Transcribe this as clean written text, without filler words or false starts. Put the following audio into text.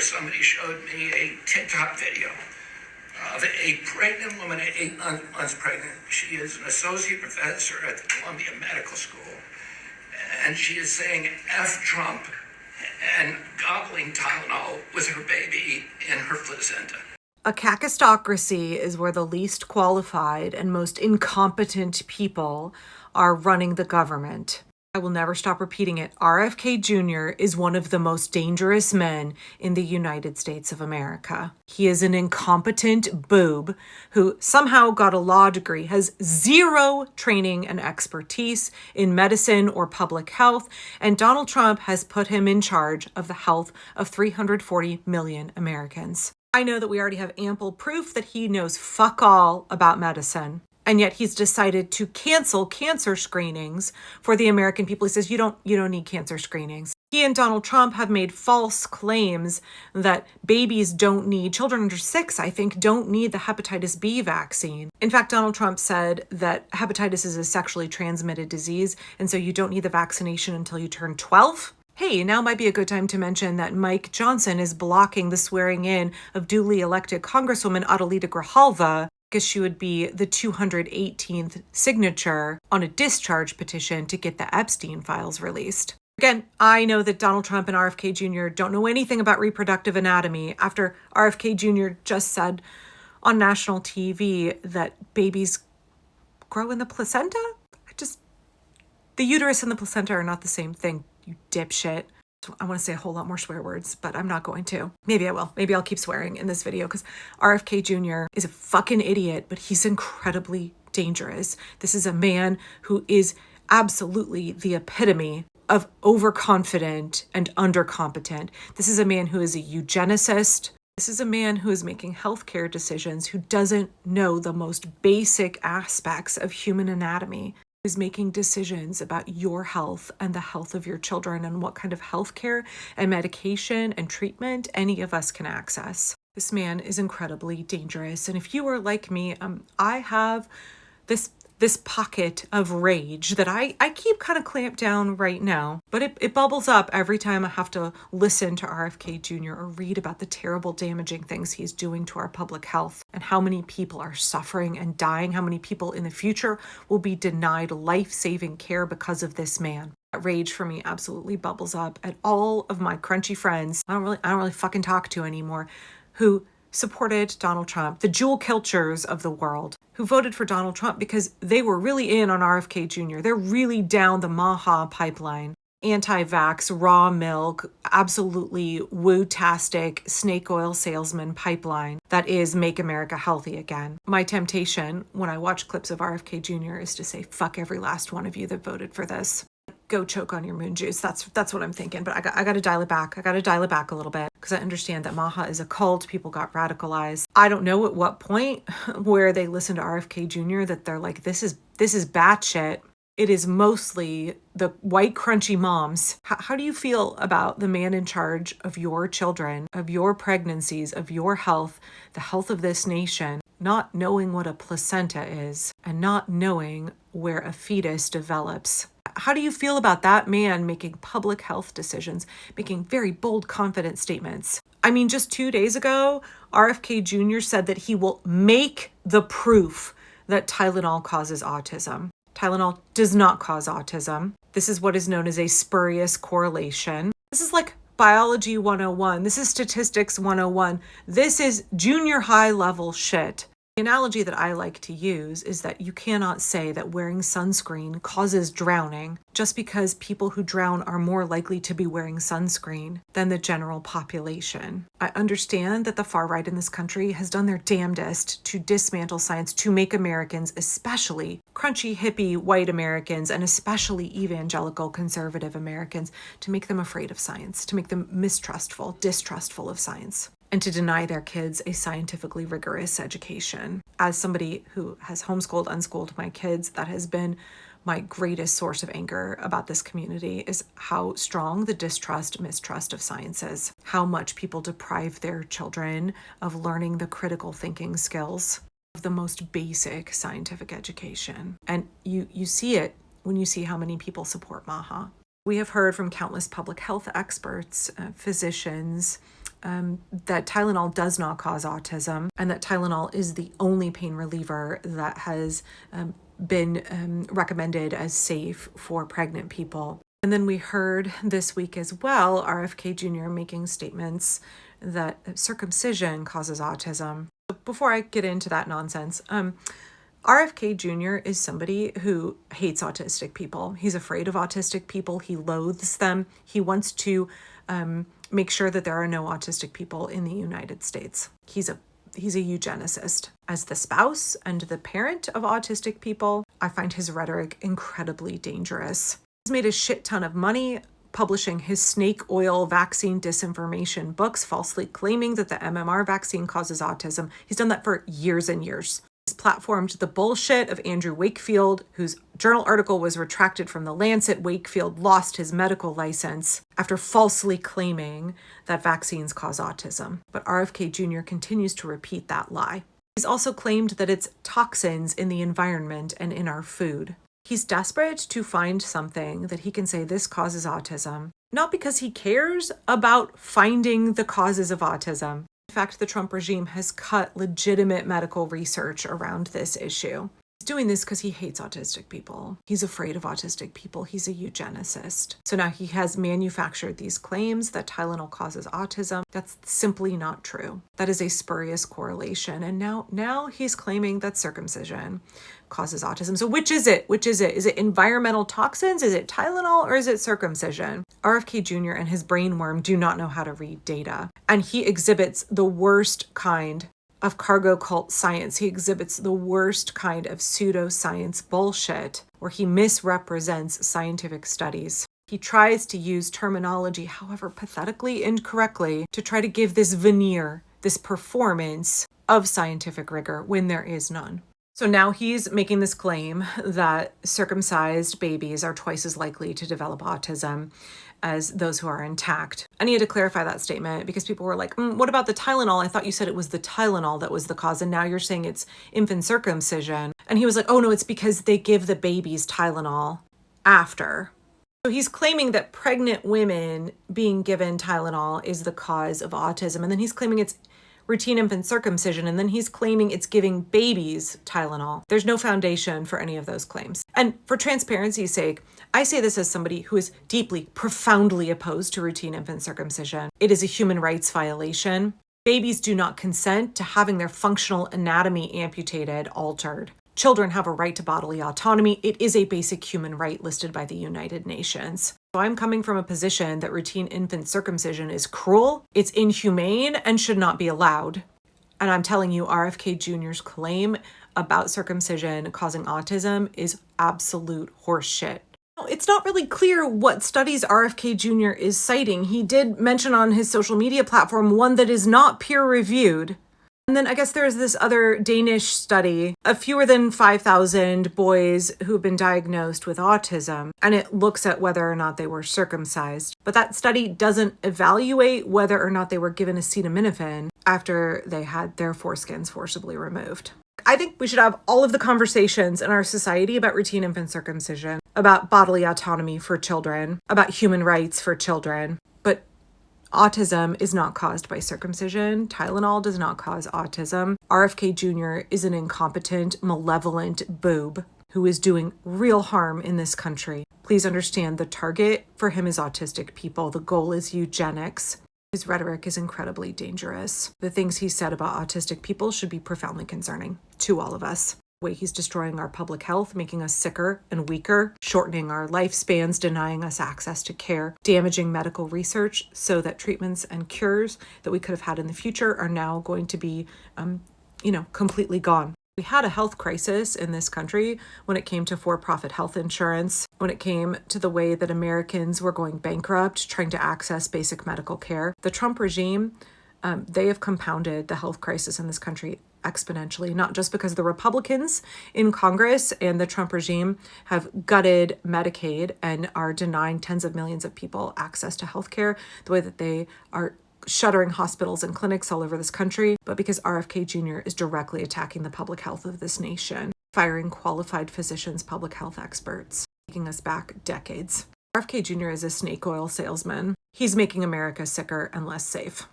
Somebody showed me a TikTok video of a pregnant woman at 8 months pregnant. She is an associate professor at the Columbia Medical School, and she is saying F Trump and gobbling Tylenol with her baby in her placenta. A kakistocracy is where the least qualified and most incompetent people are running the government. I will never stop repeating it. RFK Jr. is one of the most dangerous men in the United States of America. He is an incompetent boob who somehow got a law degree, has zero training and expertise in medicine or public health, and Donald Trump has put him in charge of the health of 340 million Americans. I know that we already have ample proof that he knows fuck all about medicine. And yet he's decided to cancel cancer screenings for the American people. He says, you don't need cancer screenings. He and Donald Trump have made false claims that children under 6, I think, don't need the hepatitis B vaccine. In fact, Donald Trump said that hepatitis is a sexually transmitted disease, and so you don't need the vaccination until you turn 12. Hey, now might be a good time to mention that Mike Johnson is blocking the swearing in of duly elected Congresswoman Adelita Grijalva, because she would be the 218th signature on a discharge petition to get the Epstein files released. Again, I know that Donald Trump and RFK Jr. don't know anything about reproductive anatomy after RFK Jr. just said on national TV that babies grow in the placenta. The uterus and the placenta are not the same thing, you dipshit. I want to say a whole lot more swear words, but I'm not going to. Maybe I will. Maybe I'll keep swearing in this video because RFK Jr. is a fucking idiot, but he's incredibly dangerous. This is a man who is absolutely the epitome of overconfident and undercompetent. This is a man who is a eugenicist. This is a man who is making healthcare decisions, who doesn't know the most basic aspects of human anatomy. Is making decisions about your health and the health of your children and what kind of healthcare and medication and treatment any of us can access. This man is incredibly dangerous. And if you are like me, I have this pocket of rage that I keep kind of clamped down right now, but it bubbles up every time I have to listen to RFK Jr. or read about the terrible damaging things he's doing to our public health and how many people are suffering and dying, how many people in the future will be denied life-saving care because of this man. That rage for me absolutely bubbles up at all of my crunchy friends I don't really fucking talk to anymore, who supported Donald Trump, the Jewel Kilchers of the world, who voted for Donald Trump because they were really in on RFK Jr. They're really down the Maha pipeline, anti-vax, raw milk, absolutely woo-tastic snake oil salesman pipeline that is Make America Healthy Again. My temptation when I watch clips of RFK Jr. is to say, fuck every last one of you that voted for this. Go choke on your moon juice. That's what I'm thinking. But I got to dial it back. I got to dial it back a little bit because I understand that Maha is a cult. People got radicalized. I don't know at what point where they listen to RFK Jr. that they're like, this is batshit. It is mostly the white crunchy moms. How do you feel about the man in charge of your children, of your pregnancies, of your health, the health of this nation, not knowing what a placenta is and not knowing where a fetus develops? How do you feel about that man making public health decisions, making very bold, confident statements? I mean, just 2 days ago, RFK Jr. said that he will make the proof that Tylenol causes autism. Tylenol does not cause autism. This is what is known as a spurious correlation. This is like biology 101. This is statistics 101. This is junior high level shit. The analogy that I like to use is that you cannot say that wearing sunscreen causes drowning just because people who drown are more likely to be wearing sunscreen than the general population. I understand that the far right in this country has done their damnedest to dismantle science, to make Americans, especially crunchy hippie white Americans and especially evangelical conservative Americans, to make them afraid of science, to make them mistrustful, distrustful of science, and to deny their kids a scientifically rigorous education. As somebody who has homeschooled, unschooled my kids, that has been my greatest source of anger about this community, is how strong the distrust, mistrust of science is. How much people deprive their children of learning the critical thinking skills of the most basic scientific education. And you see it when you see how many people support Maha. We have heard from countless public health experts, physicians, that Tylenol does not cause autism, and that Tylenol is the only pain reliever that has been recommended as safe for pregnant people. And then we heard this week as well RFK Jr. making statements that circumcision causes autism. Before I get into that nonsense, RFK Jr. is somebody who hates autistic people. He's afraid of autistic people. He loathes them. He wants to make sure that there are no autistic people in the United States. He's a eugenicist. As the spouse and the parent of autistic people, I find his rhetoric incredibly dangerous. He's made a shit ton of money publishing his snake oil vaccine disinformation books, falsely claiming that the MMR vaccine causes autism. He's done that for years and years. He's platformed the bullshit of Andrew Wakefield, whose journal article was retracted from The Lancet. Wakefield lost his medical license after falsely claiming that vaccines cause autism. But RFK Jr. continues to repeat that lie. He's also claimed that it's toxins in the environment and in our food. He's desperate to find something that he can say this causes autism, not because he cares about finding the causes of autism. In fact, the Trump regime has cut legitimate medical research around this issue. He's doing this because he hates autistic people. He's afraid of autistic people. He's a eugenicist. So now he has manufactured these claims that Tylenol causes autism. That's simply not true. That is a spurious correlation. And now he's claiming that circumcision causes autism. So which is it? Which is it? Is it environmental toxins? Is it Tylenol? Or is it circumcision? RFK Jr. and his brainworm do not know how to read data. And he exhibits the worst kind of cargo cult science. He exhibits the worst kind of pseudoscience bullshit where he misrepresents scientific studies. He tries to use terminology, however pathetically incorrectly, to try to give this veneer, this performance of scientific rigor when there is none. So now he's making this claim that circumcised babies are twice as likely to develop autism as those who are intact. I needed to clarify that statement because people were like, what about the Tylenol? I thought you said it was the Tylenol that was the cause, and now you're saying it's infant circumcision. And he was like, oh no, it's because they give the babies Tylenol after. So he's claiming that pregnant women being given Tylenol is the cause of autism, and then he's claiming it's routine infant circumcision, and then he's claiming it's giving babies Tylenol. There's no foundation for any of those claims. And for transparency's sake, I say this as somebody who is deeply, profoundly opposed to routine infant circumcision. It is a human rights violation. Babies do not consent to having their functional anatomy amputated, altered. Children have a right to bodily autonomy. It is a basic human right listed by the United Nations. So I'm coming from a position that routine infant circumcision is cruel, it's inhumane, and should not be allowed. And I'm telling you, RFK Jr.'s claim about circumcision causing autism is absolute horseshit. It's not really clear what studies RFK Jr. is citing. He did mention on his social media platform one that is not peer-reviewed. And then I guess there's this other Danish study of fewer than 5,000 boys who've been diagnosed with autism, and it looks at whether or not they were circumcised. But that study doesn't evaluate whether or not they were given acetaminophen after they had their foreskins forcibly removed. I think we should have all of the conversations in our society about routine infant circumcision, about bodily autonomy for children, about human rights for children. But autism is not caused by circumcision. Tylenol does not cause autism. RFK Jr. is an incompetent, malevolent boob who is doing real harm in this country. Please understand the target for him is autistic people. The goal is eugenics. His rhetoric is incredibly dangerous. The things he said about autistic people should be profoundly concerning to all of us. The way he's destroying our public health, making us sicker and weaker, shortening our lifespans, denying us access to care, damaging medical research so that treatments and cures that we could have had in the future are now going to be, completely gone. We had a health crisis in this country when it came to for-profit health insurance, when it came to the way that Americans were going bankrupt, trying to access basic medical care. The Trump regime, they have compounded the health crisis in this country exponentially, not just because the Republicans in Congress and the Trump regime have gutted Medicaid and are denying tens of millions of people access to healthcare, the way that they are shuttering hospitals and clinics all over this country, but because RFK Jr. is directly attacking the public health of this nation, firing qualified physicians, public health experts, taking us back decades. RFK Jr. is a snake oil salesman. He's making America sicker and less safe.